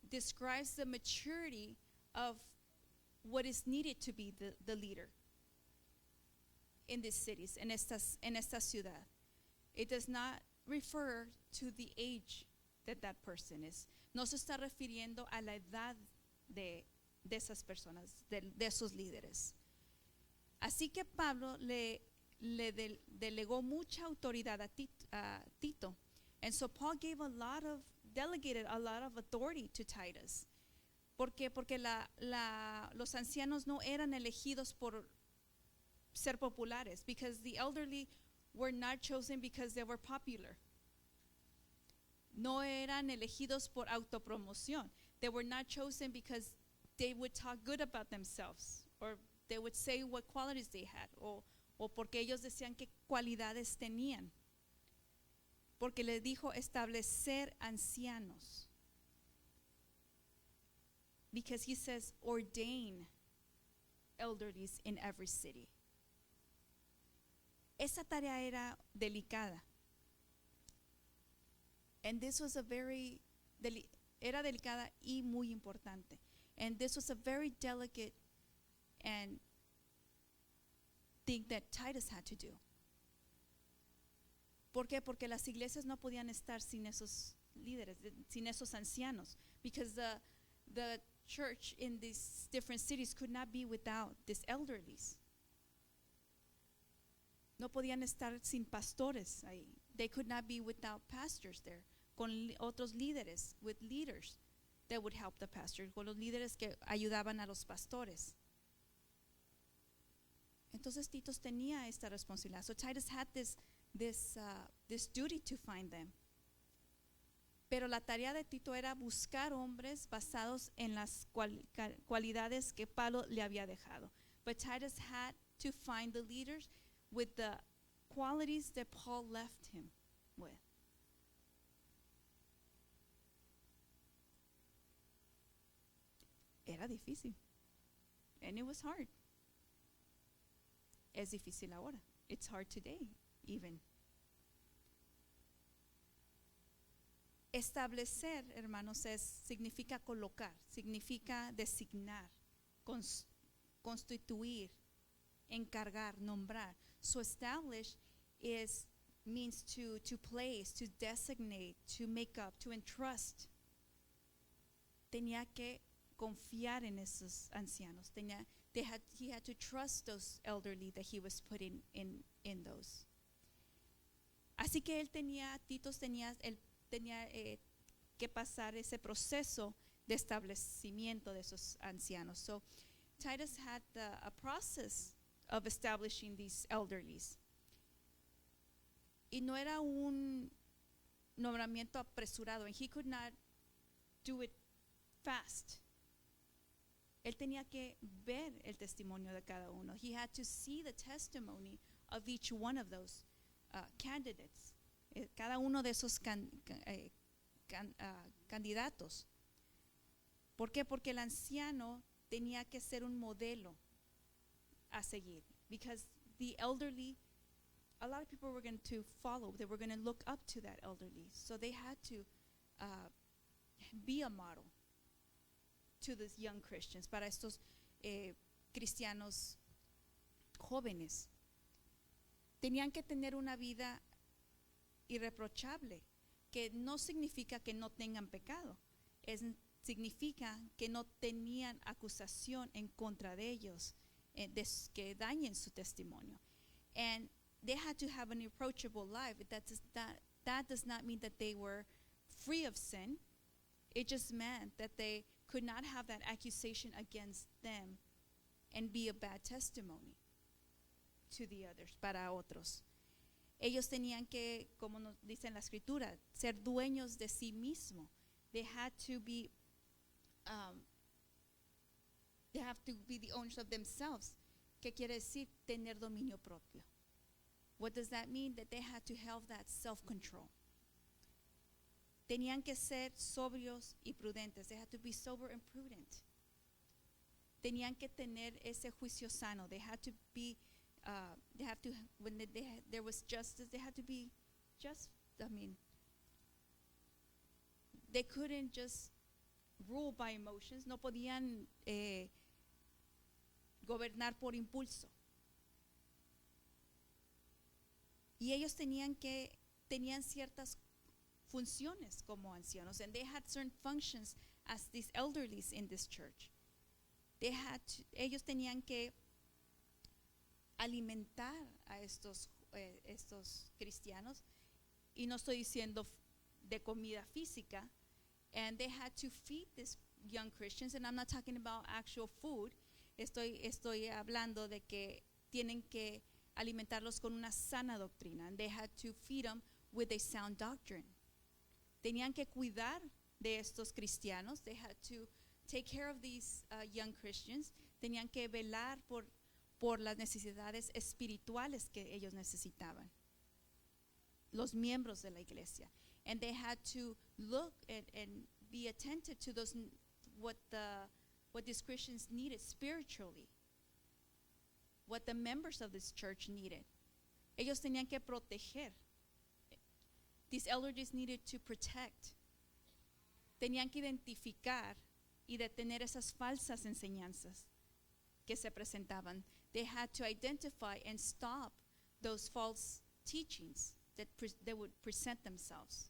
S1: describes the maturity of what is needed to be the leader in these cities, en esta ciudad. It does not refer to the age that person is. No se está refiriendo a la edad de esas personas, de esos líderes. Así que Pablo le delegó mucha autoridad a Tito. And so Paul delegated a lot of authority to Titus. ¿Por qué? Porque los ancianos no eran elegidos por ser populares, because the elderly were not chosen because they were popular. No eran elegidos por autopromoción. They were not chosen because they would talk good about themselves, or they would say what qualities they had, o porque ellos decían qué cualidades tenían. Porque le dijo establecer ancianos. Because he says ordain elderlies in every city. Esa tarea era delicada. And this was era delicada y muy importante. And this was a very delicate and thing that Titus had to do. ¿Por qué? Porque las iglesias no podían estar sin esos líderes, sin esos ancianos. Because the church in these different cities could not be without these elderlies. No podían estar sin pastores ahí. They could not be without pastors there. Con otros líderes, with leaders that would help the pastors. Con los líderes que ayudaban a los pastores. Entonces Titus tenía esta responsabilidad. So Titus had this duty to find them. Pero la tarea de Tito era buscar hombres basados en las cualidades que Pablo le había dejado. But Titus had to find the leaders with the qualities that Paul left him with. Era difícil. And it was hard. Es difícil ahora. It's hard today, even. Establecer, hermanos, significa colocar, significa designar, constituir, encargar, nombrar. So establish means to place, to designate, to make up, to entrust. Tenía que confiar en esos ancianos. He had to trust those elderly that he was putting in those. Así que Tito tenía que pasar ese proceso de establecimiento de esos ancianos. So Titus had a process of establishing these elderlies. Y no era nombramiento apresurado, and he could not do it fast. Él tenía que ver el testimonio de cada uno. He had to see the testimony of each one of those candidates. Cada uno de esos candidatos. ¿Por qué? Porque el anciano tenía que ser un modelo a seguir. Because the elderly, a lot of people were going to follow. They were going to look up to that elderly. So they had to be a model to these young Christians, para estos cristianos jóvenes. Tenían que tener una vida irreprochable, que no significa que no tengan pecado, significa que no tenían acusación en contra de ellos, que dañen su testimonio. And they had to have an irreproachable life. That does not mean that they were free of sin. It just meant that they could not have that accusation against them and be a bad testimony to the others, para otros. Ellos tenían que, como nos dice en la escritura, ser dueños de sí mismos. They had to be the owners of themselves. ¿Qué quiere decir tener dominio propio? What does that mean? That they had to have that self-control. Tenían que ser sobrios y prudentes. They had to be sober and prudent. Tenían que tener ese juicio sano. They had to be, when there was justice, they had to be just. They couldn't just rule by emotions. No podían gobernar por impulso. Y ellos tenían ciertas funciones como ancianos, and they had certain functions as these elderlies in this church. Ellos tenían que alimentar a estos cristianos, y no estoy diciendo de comida física, and they had to feed these young Christians, and I'm not talking about actual food. Estoy hablando de que tienen que alimentarlos con una sana doctrina, and they had to feed them with a sound doctrine. Tenían que cuidar de estos cristianos. They had to take care of these young Christians. Tenían que velar por las necesidades espirituales que ellos necesitaban, los miembros de la iglesia. And they had to look and be attentive to those what these Christians needed spiritually, what the members of this church needed. Ellos tenían que proteger. These elders needed to protect. Tenían que identificar y detener esas falsas enseñanzas que se presentaban. They had to identify and stop those false teachings that they would present themselves,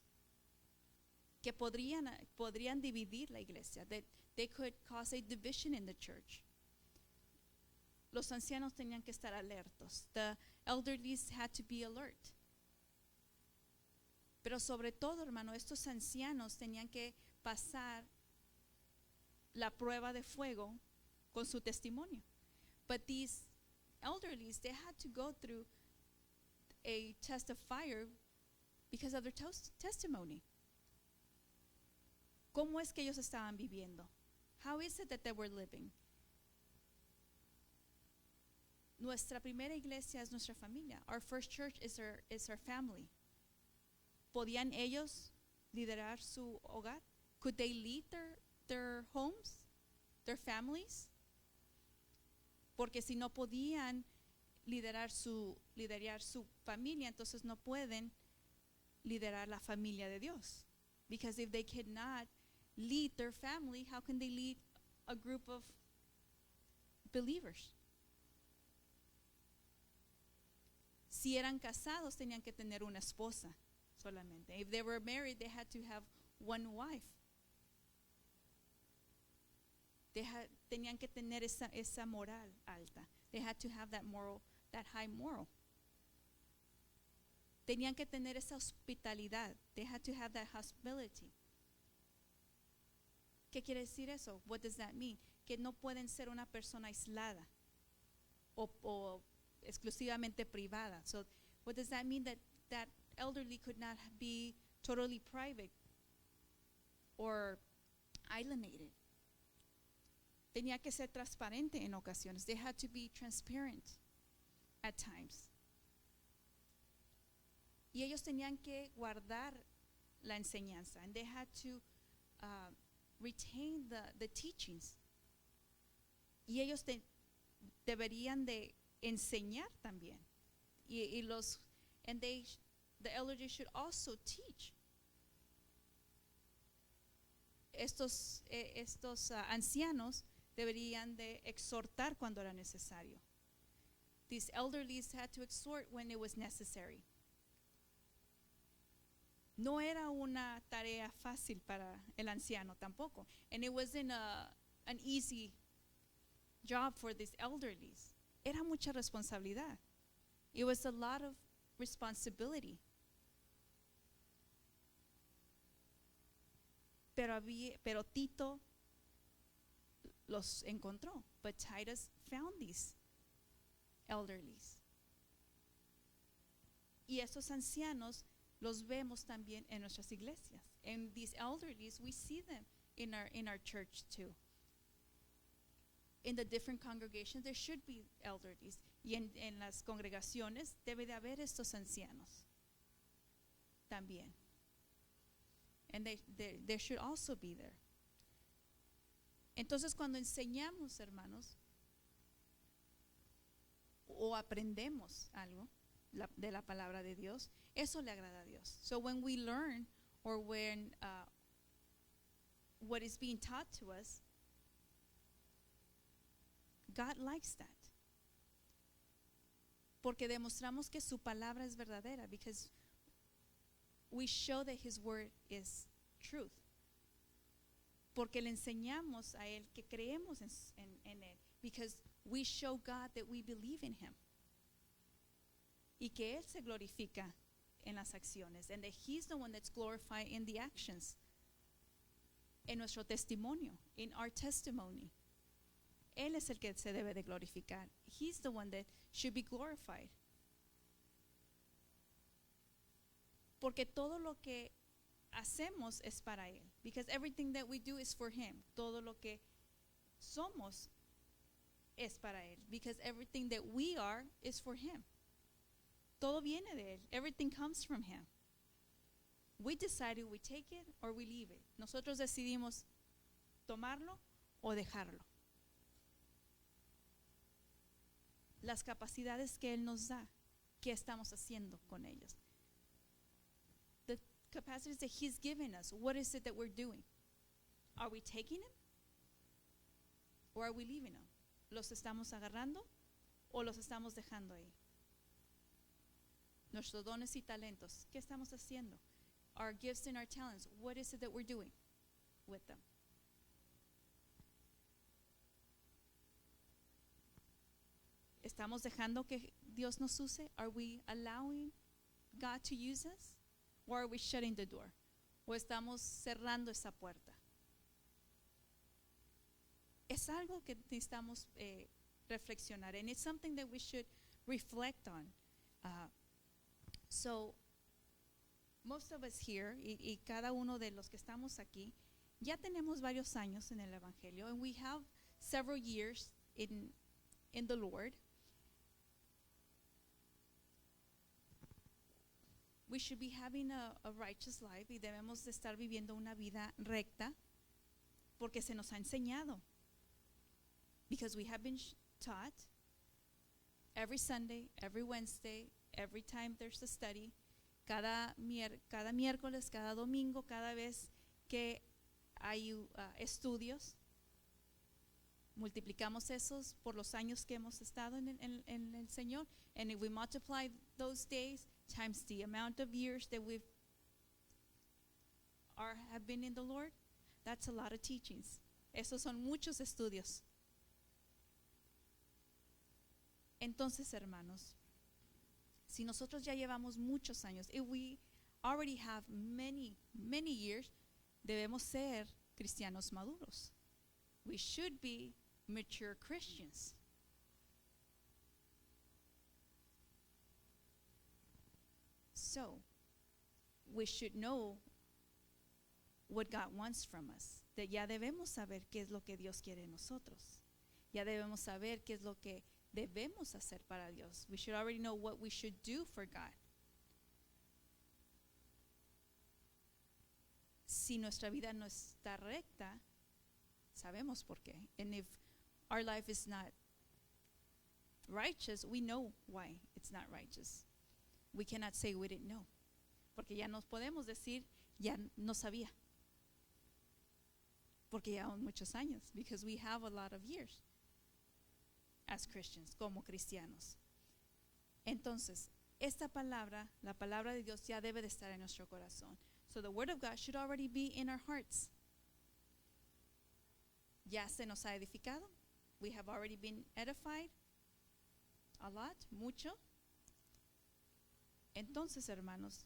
S1: que podrían dividir la iglesia, that they could cause a division in the church. Los ancianos tenían que estar alertos. The elderly had to be alert. Pero sobre todo, hermano, estos ancianos tenían que pasar la prueba de fuego con su testimonio. But these elderlies, they had to go through a test of fire because of their testimony. ¿Cómo es que ellos estaban viviendo? How is it that they were living? Nuestra primera iglesia es nuestra familia. Our first church is our family. ¿Podían ellos liderar su hogar? Could they lead their homes, their families? Porque si no podían liderar su familia, entonces no pueden liderar la familia de Dios. Because if they cannot lead their family, how can they lead a group of believers? Si eran casados, tenían que tener una esposa solamente. If they were married, they had to have one wife. Tenían que tener esa moral alta. They had to have that high moral. Tenían que tener esa hospitalidad. They had to have that hospitality. ¿Qué quiere decir eso? What does that mean? Que no pueden ser una persona aislada o exclusivamente privada. So what does that mean? That elderly could not be totally private or alienated. Tenía que ser transparente en ocasiones. They had to be transparent at times. Y ellos tenían que guardar la enseñanza, and they had to retain the teachings. Y ellos deberían de enseñar también. The elders should also teach. Estos ancianos deberían de exhortar cuando era necesario. These elderlies had to exhort when it was necessary. No era una tarea fácil para el anciano tampoco. And it wasn't an easy job for these elderlies. Era mucha responsabilidad. It was a lot of responsibility. Pero Tito los encontró. But Titus found these elderlies. Y esos ancianos los vemos también en nuestras iglesias. And these elderlies, we see them in our church too. In the different congregations, there should be elderlies. Y en las congregaciones debe de haber estos ancianos también. And they should also be there. Entonces, cuando enseñamos, hermanos, o aprendemos algo de la palabra de Dios, eso le agrada a Dios. So when we learn, or when what is being taught to us, God likes that. Porque demostramos que su palabra es verdadera, because we show that his word is truth. Porque le enseñamos a él que creemos en él, because we show God that we believe in him. Y que él se glorifica en las acciones, and that he's the one that's glorified in the actions. En nuestro testimonio, in our testimony. Él es el que se debe de glorificar. He's the one that should be glorified. Porque todo lo que hacemos es para él. Because everything that we do is for him. Todo lo que somos es para él. Because everything that we are is for him. Todo viene de él. Everything comes from him. We decide if we take it or we leave it. Nosotros decidimos tomarlo o dejarlo. Las capacidades que él nos da, ¿qué estamos haciendo con ellos? The capacities that he's given us, what is it that we're doing? Are we taking them? Or are we leaving them? ¿Los estamos agarrando o los estamos dejando ahí? Nuestros dones y talentos, ¿qué estamos haciendo? Our gifts and our talents, what is it that we're doing with them? ¿Estamos dejando que Dios nos use? Are we allowing God to use us? Or are we shutting the door? ¿O estamos cerrando esa puerta? Es algo que necesitamos reflexionar, and it's something that we should reflect on. So, most of us here, y cada uno de los que estamos aquí, ya tenemos varios años en el Evangelio, and we have several years in the Lord. We should be having a righteous life, y debemos de estar viviendo una vida recta, porque se nos ha enseñado. Because we have been taught every Sunday, every Wednesday, every time there's a study, cada miércoles, cada domingo, cada vez que hay estudios, multiplicamos esos por los años que hemos estado en el Señor, and if we multiply those days times the amount of years that have been in the Lord, that's a lot of teachings. Esos son muchos estudios. Entonces, hermanos, si nosotros ya llevamos muchos años, if we already have many years, debemos ser cristianos maduros. We should be mature Christians. So, we should know what God wants from us. Ya debemos saber qué es lo que Dios quiere de nosotros. Ya debemos saber qué es lo que debemos hacer para Dios. We should already know what we should do for God. Si nuestra vida no está recta, sabemos por qué. And if our life is not righteous, we know why it's not righteous. We cannot say we didn't know. Porque ya nos podemos decir, ya no sabía. Porque ya son muchos años. Because we have a lot of years as Christians, como cristianos. Entonces, esta palabra, la palabra de Dios ya debe de estar en nuestro corazón. So the word of God should already be in our hearts. Ya se nos ha edificado. We have already been edified. A lot, mucho. Entonces, hermanos,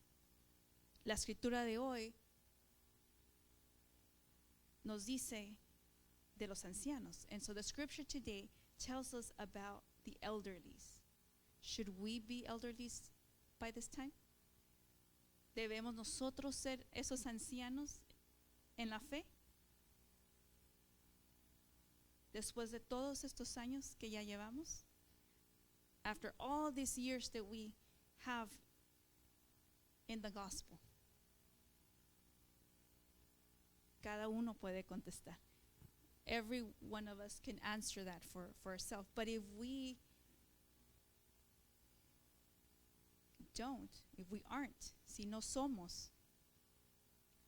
S1: la escritura de hoy nos dice de los ancianos. And so the scripture today tells us about the elderlies. Should we be elderlies by this time? ¿Debemos nosotros ser esos ancianos en la fe? Después de todos estos años que ya llevamos, after all these years that we have in the gospel. Cada uno puede contestar. Every one of us can answer that for ourselves. But if we don't, if we aren't, si no somos,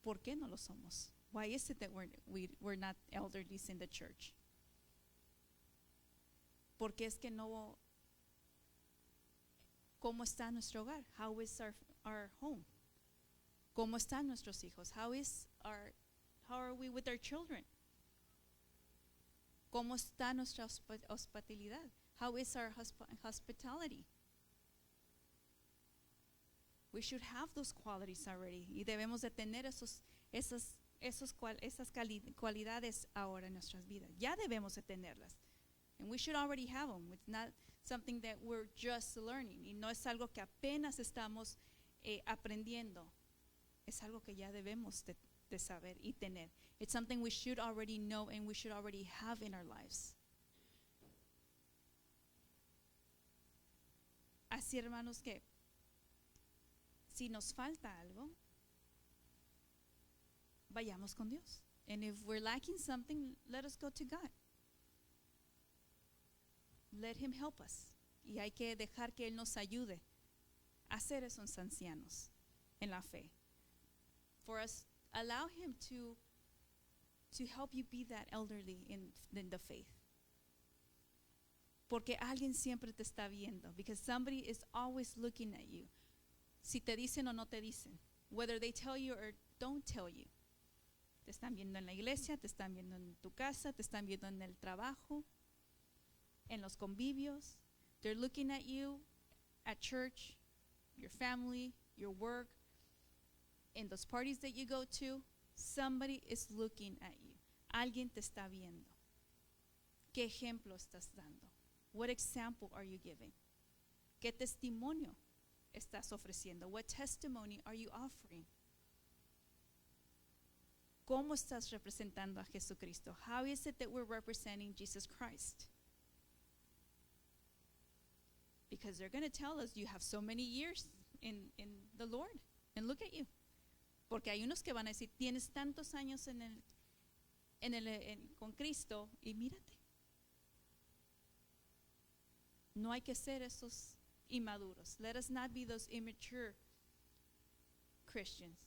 S1: ¿por qué no lo somos? Why is it that we're not elderlies in the church? Porque es que no. ¿Cómo está nuestro hogar? How is our home? ¿Cómo están nuestros hijos? How are we with our children? ¿Cómo está nuestra hospitalidad? How is our hospitality? We should have those qualities already. Y debemos de tener esas cualidades ahora en nuestras vidas. Ya debemos de tenerlas. And we should already have them. It's not something that we're just learning. Y no es algo que apenas estamos aprendiendo. Es algo que ya debemos de saber y tener. It's something we should already know and we should already have in our lives. Así, hermanos, que si nos falta algo, vayamos con Dios. And if we're lacking something, let us go to God. Let him help us. Y hay que dejar que él nos ayude a ser esos ancianos en la fe. For us, allow him to help you be that elderly in the faith. Porque alguien siempre te está viendo. Because somebody is always looking at you. Si te dicen o no te dicen. Whether they tell you or don't tell you. Te están viendo en la iglesia, te están viendo en tu casa, te están viendo en el trabajo, en los convivios. They're looking at you at church, your family, your work, in those parties that you go to. Somebody is looking at you. Alguien te está viendo. ¿Qué ejemplo estás dando? What example are you giving? ¿Qué testimonio estás ofreciendo? What testimony are you offering? ¿Cómo estás representando a Jesucristo? How is it that we're representing Jesus Christ? Because they're going to tell us you have so many years in the Lord. And look at you. Porque hay unos que van a decir, tienes tantos años con Cristo y mírate. No hay que ser esos inmaduros. Let us not be those immature Christians.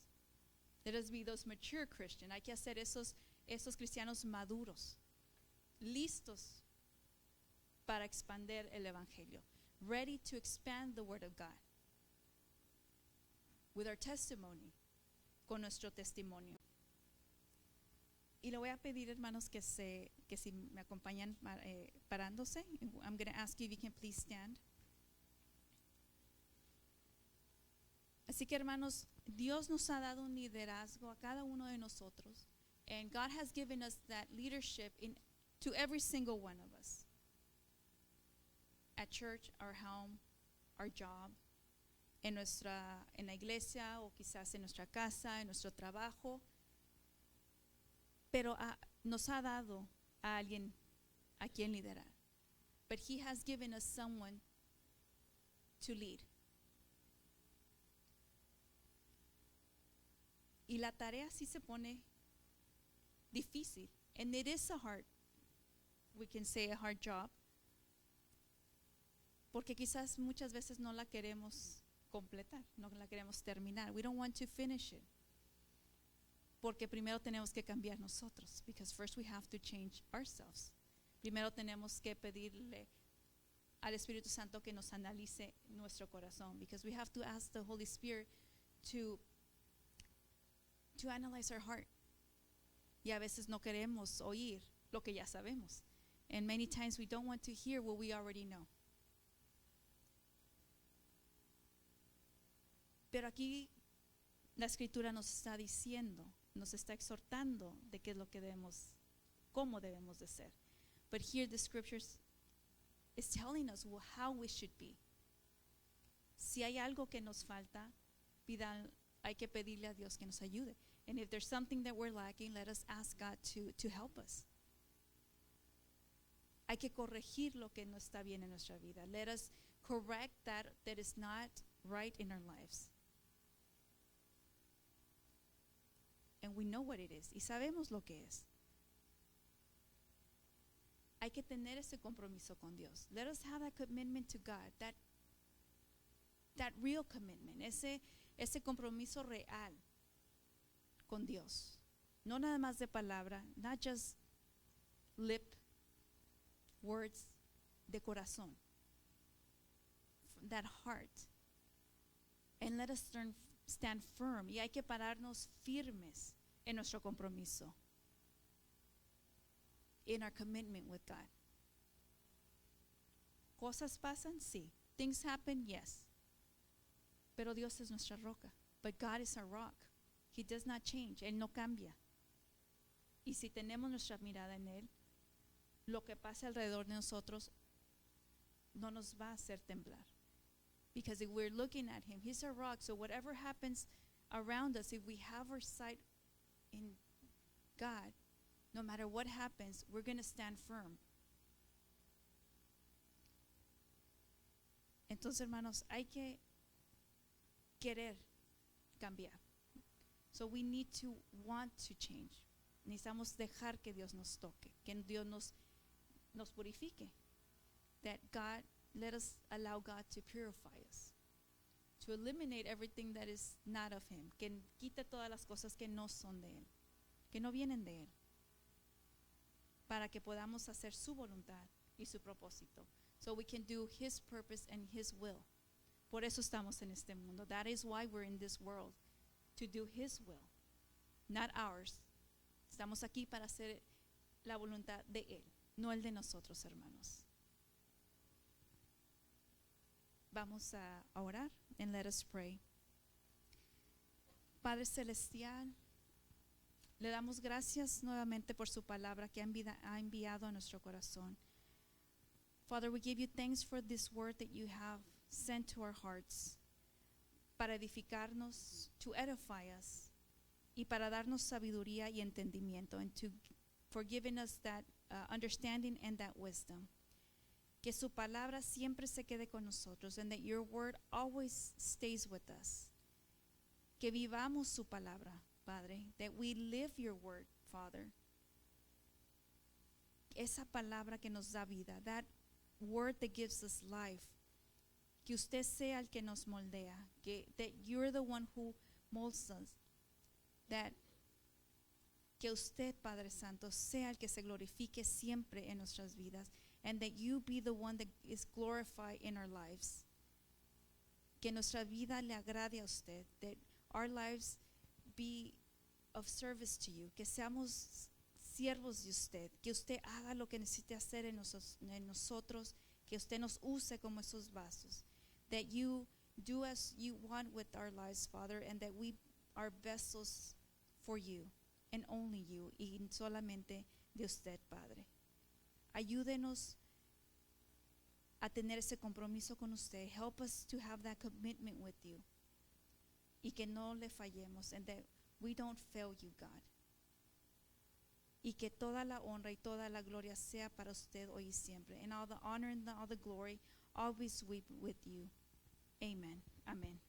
S1: Let us be those mature Christians. Hay que hacer esos cristianos maduros, listos para expandir el evangelio, ready to expand the word of God with our testimony, con nuestro testimonio. Y le voy a pedir, hermanos, que si me acompañan parándose. I'm going to ask you if you can please stand. Así que, hermanos, Dios nos ha dado un liderazgo a cada uno de nosotros. And God has given us that leadership to every single one of us. At church, our home, our job. en la iglesia o quizás en nuestra casa, en nuestro trabajo, pero nos ha dado a alguien a quien liderar. But he has given us someone to lead. Y la tarea sí se pone difícil. And it is we can say a hard job. Porque quizás muchas veces no la queremos completar, no la queremos terminar. We don't want to finish it. Porque primero tenemos que cambiar nosotros. Because first we have to change ourselves. Primero tenemos que pedirle al Espíritu Santo que nos analice nuestro corazón. Because we have to ask the Holy Spirit to analyze our heart. Y a veces no queremos oír lo que ya sabemos. And many times we don't want to hear what we already know. Pero aquí la Escritura nos está diciendo, nos está exhortando de qué es lo que cómo debemos de ser. But here the Scriptures is telling us how we should be. Si hay algo que nos falta, hay que pedirle a Dios que nos ayude. And if there's something that we're lacking, let us ask God to help us. Hay que corregir lo que no está bien en nuestra vida. Let us correct that is not right in our lives. And we know what it is. Y sabemos lo que es. Hay que tener ese compromiso con Dios. Let us have that commitment to God. That real commitment. Ese compromiso real con Dios. No nada más de palabra. Not just lip words, de corazón. That heart. And let us stand firm. Y hay que pararnos firmes en nuestro compromiso. In our commitment with God. Cosas pasan, sí. Things happen, yes. Pero Dios es nuestra roca. But God is our rock. He does not change. Él no cambia. Y si tenemos nuestra mirada en Él, lo que pasa alrededor de nosotros no nos va a hacer temblar. Because if we're looking at Him, He's our rock. So whatever happens around us, if we have our sight in God, no matter what happens, we're going to stand firm. Entonces, hermanos, hay que querer cambiar. So we need to want to change. Necesitamos dejar que Dios nos toque, que Dios nos purifique. That God, let us allow God to purify us. To eliminate everything that is not of Him. Que quite todas las cosas que no son de Él. Que no vienen de Él. Para que podamos hacer su voluntad y su propósito. So we can do His purpose and His will. Por eso estamos en este mundo. That is why we're in this world. To do His will. Not ours. Estamos aquí para hacer la voluntad de Él. No el de nosotros, hermanos. Vamos a orar. And let us pray. Padre Celestial, le damos gracias nuevamente por su palabra que ha enviado a nuestro corazón. Father, we give you thanks for this word that you have sent to our hearts para edificarnos, to edify us, y para darnos sabiduría y entendimiento, and for giving us that understanding and that wisdom. Que su palabra siempre se quede con nosotros, and that your word always stays with us. Que vivamos su palabra, Padre, that we live your word, Father. Esa palabra que nos da vida, that word that gives us life. Que usted sea el que nos moldea, that you're the one who molds us. Que usted, Padre Santo, sea el que se glorifique siempre en nuestras vidas, and that you be the one that is glorified in our lives. Que nuestra vida le agrade a usted, that our lives be of service to you, que seamos siervos de usted, que usted haga lo que necesite hacer en nosotros, que usted nos use como esos vasos, that you do as you want with our lives, Father, and that we are vessels for you, and only you, y solamente de usted, Padre. Ayúdenos a tener ese compromiso con usted. Help us to have that commitment with you. Y que no le fallemos, and that we don't fail you, God. Y que toda la honra y toda la gloria sea para usted hoy y siempre. And all the honor and all the glory always be with you. Amen. Amen.